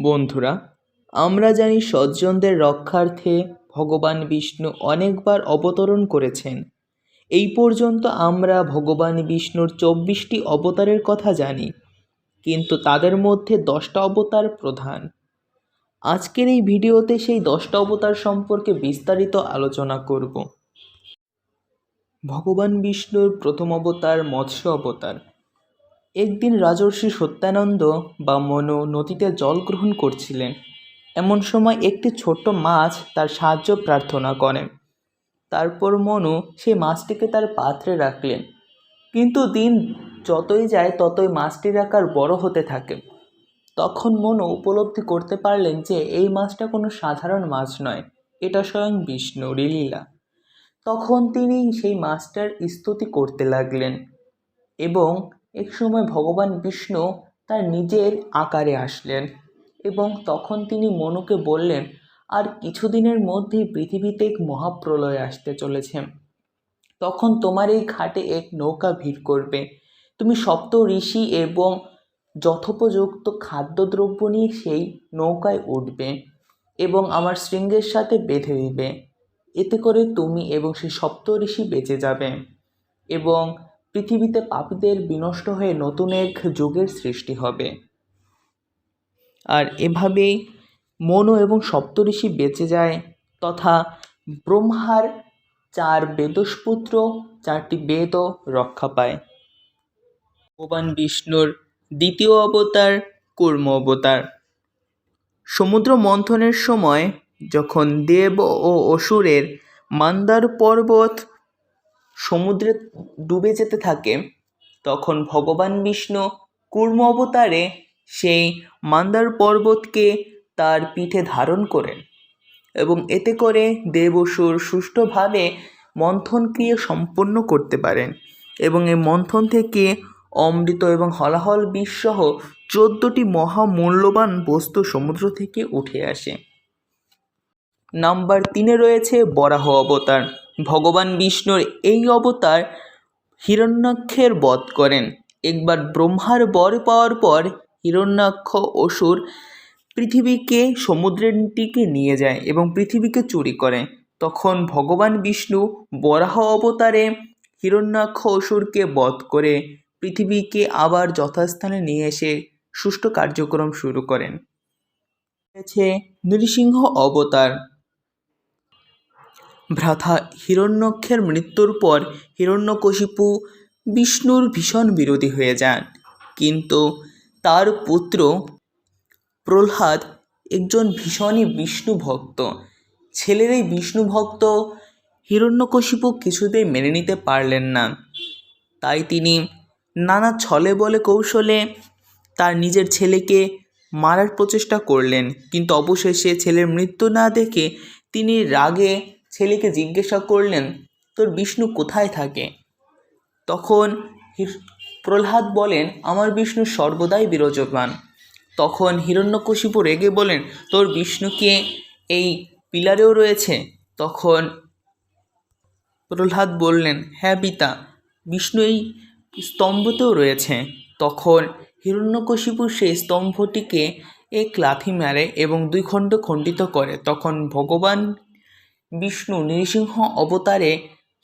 বন্ধুরা, আমরা জানি সজ্জনদের রক্ষার্থে ভগবান বিষ্ণু অনেকবার অবতরণ করেছেন। এই পর্যন্ত আমরা ভগবান বিষ্ণুর 24টি অবতারের কথা জানি, কিন্তু তাদের মধ্যে 10টা অবতার প্রধান। আজকের এই ভিডিওতে সেই 10টা অবতার সম্পর্কে বিস্তারিত আলোচনা করব। ভগবান বিষ্ণুর প্রথম অবতার মৎস্য অবতার। একদিন রাজর্ষি সত্যানন্দ বা মনু নদীতে জল গ্রহণ করছিলেন। এমন সময় একটি ছোট্ট মাছ তার সাহায্য প্রার্থনা করেন। তারপর মনু সেই মাছটিকে তার পাত্রে রাখলেন, কিন্তু দিন যতই যায় ততই মাছটির আকার বড় হতে থাকে। তখন মনু উপলব্ধি করতে পারলেন যে এই মাছটা কোনো সাধারণ মাছ নয়, এটা স্বয়ং বিষ্ণুরই লীলা। তখন তিনি সেই মাছটার স্তুতি করতে লাগলেন এবং এক সময় ভগবান বিষ্ণু তার নিজের আকারে আসলেন এবং তখন তিনি মনুকে বললেন, আর কিছুদিনের মধ্যেই পৃথিবীতে এক মহাপ্রলয় আসতে চলেছে। তখন তোমার এই ঘাটে এক নৌকা ভিড় করবে। তুমি সপ্ত ঋষি এবং যথোপযুক্ত খাদ্যদ্রব্য নিয়ে সেই নৌকায় উঠবে এবং আমার শৃঙ্গের সাথে বেঁধে দিবে। এতে করে তুমি এবং সেই সপ্ত ঋষি বেঁচে যাবে এবং পৃথিবীতে পাপীদের বিনষ্ট হয়ে নতুন এক যুগের সৃষ্টি হবে। আর এভাবেই মনু এবং সপ্তঋষি বেঁচে যায় তথা ব্রহ্মার 4 বেদস্পুত্র 4টি বেদও রক্ষা পায়। ভগবান বিষ্ণুর দ্বিতীয় অবতার কূর্ম অবতার। সমুদ্র মন্থনের সময় যখন দেব ও অসুরের মান্দার পর্বত সমুদ্রে ডুবে যেতে থাকে, তখন ভগবান বিষ্ণু কূর্ম অবতারে সেই মান্দার পর্বতকে তার পিঠে ধারণ করেন এবং এতে করে দেব অসুর সুষ্ঠুভাবে মন্থন ক্রিয়া সম্পন্ন করতে পারেন এবং এই মন্থন থেকে অমৃত এবং হলাহল বিষ সহ 14টি মহামূল্যবান বস্তু সমুদ্র থেকে উঠে আসে। নাম্বার 3-এ রয়েছে বরাহ অবতার। ভগবান বিষ্ণুর এই অবতার হিরণ্যাক্ষের বধ করেন। একবার ব্রহ্মার বর পাওয়ার পর হিরণ্যাক্ষ অসুর পৃথিবীকে সমুদ্রের দিকে নিয়ে যায় এবং পৃথিবীকে চুরি করে। তখন ভগবান বিষ্ণু বরাহ অবতারে হিরণ্যাক্ষ অসুরকে বধ করে পৃথিবীকে আবার যথাস্থানে নিয়ে এসে সুষ্ঠু কার্যক্রম শুরু করেন। রয়েছে নৃসিংহ অবতার। ভ্রাতা হিরণ্যক্ষের মৃত্যুর পর হিরণ্যকশিপু বিষ্ণুর ভীষণ বিরোধী হয়ে যান, কিন্তু তার পুত্র প্রহ্লাদ একজন ভীষণই বিষ্ণু ভক্ত। ছেলের এই বিষ্ণু ভক্ত হিরণ্যকশিপু কিছুতেই মেনে নিতে পারলেন না। তাই তিনি নানা ছলে বলে কৌশলে তার নিজের ছেলেকে মারার প্রচেষ্টা করলেন, কিন্তু অবশেষে ছেলের মৃত্যু না দেখে তিনি রাগে ছেলেকে জিজ্ঞাসা করলেন, তোর বিষ্ণু কোথায় থাকে? তখন প্রহ্লাদ বলেন, আমার বিষ্ণু সর্বদাই বিরাজমান। তখন হিরণ্যকশিপু রেগে বলেন, তোর বিষ্ণুকে এই পিলারেও রয়েছে? তখন প্রহ্লাদ বললেন, হ্যাঁ পিতা, বিষ্ণু এই স্তম্ভতেও রয়েছে। তখন হিরণ্যকশিপু সেই স্তম্ভটিকে এক লাথি মারে এবং 2 খণ্ড খণ্ডিত করে। তখন ভগবান বিষ্ণু নৃসিংহ অবতারে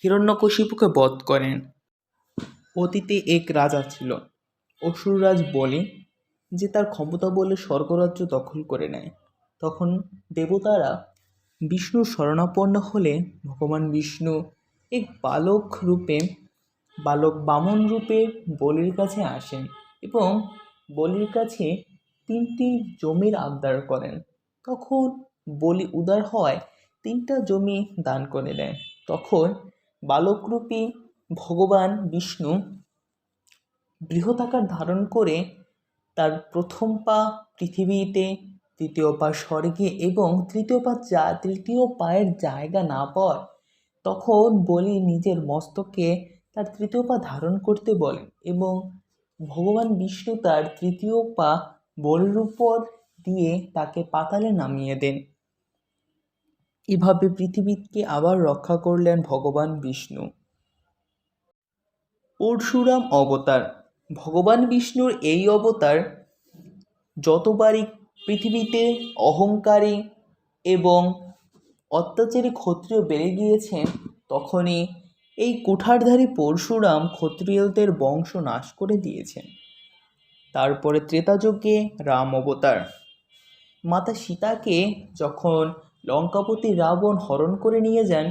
হিরণ্যকশিপুকে বধ করেন। অতীতে এক রাজা ছিল, অসুররাজ বলি, যে তার ক্ষমতা বলে স্বর্গরাজ্য দখল করে নেয়। তখন দেবতারা বিষ্ণুর শরণাপন্ন হলে ভগবান বিষ্ণু এক বালক বামন রূপে বলির কাছে আসেন এবং বলির কাছে 3টি জমির আবদার করেন। তখন বলি উদার হওয়ায় 3টা জমি দান করে দেয়। তখন বালকরূপী ভগবান বিষ্ণু বৃহদাকার ধারণ করে তার প্রথম পা পৃথিবীতে, দ্বিতীয় পা স্বর্গে এবং তৃতীয় পায়ের জায়গা না পাওয়ার তখন বলি নিজের মস্তকে তার 3য় পা ধারণ করতে বলেন এবং ভগবান বিষ্ণু তার 3য় পা বলির উপর দিয়ে তাকে পাতালে নামিয়ে দেন। এভাবে পৃথিবীকে আবার রক্ষা করলেন ভগবান বিষ্ণু। পরশুরাম অবতার। ভগবান বিষ্ণুর এই অবতার যতবারই পৃথিবীতে অহংকারী এবং অত্যাচারী ক্ষত্রিয় বেড়ে গিয়েছে, তখনই এই কুঠারধারী পরশুরাম ক্ষত্রিয়দের বংশ নাশ করে দিয়েছেন। তারপরে ত্রেতাযুগে রাম অবতার। মাতা সীতাকে যখন লঙ্কাপতি রাবণ হরণ করে নিয়ে যান,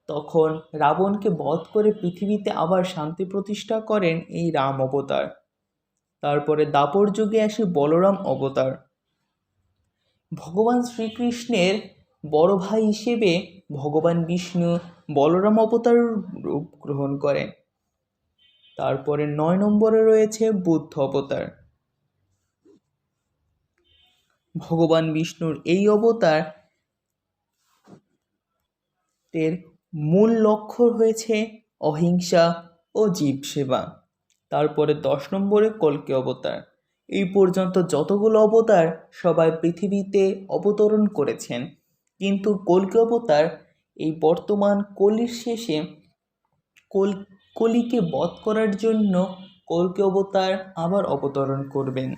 তখন রাবণকে বধ করে পৃথিবীতে আবার শান্তি প্রতিষ্ঠা করেন এই রাম অবতার। তারপরে দাপর যুগে আসে বলরাম অবতার। ভগবান শ্রীকৃষ্ণের বড় ভাই হিসেবে ভগবান বিষ্ণু বলরাম অবতার রূপ গ্রহণ করেন। তারপরে 9 নম্বরে রয়েছে বুদ্ধ অবতার। ভগবান বিষ্ণুর এই অবতার এর মূল লক্ষ্য হয়েছে অহিংসা ও জীব সেবা। তারপরে 10 নম্বরে কল্কি অবতার। এই পর্যন্ত যতগুলো অবতার সবাই পৃথিবীতে অবতরণ করেছেন, কিন্তু কল্কি অবতার এই বর্তমান কলির শেষে কলিকে বধ করার জন্য কল্কি অবতার আবার অবতরণ করবেন।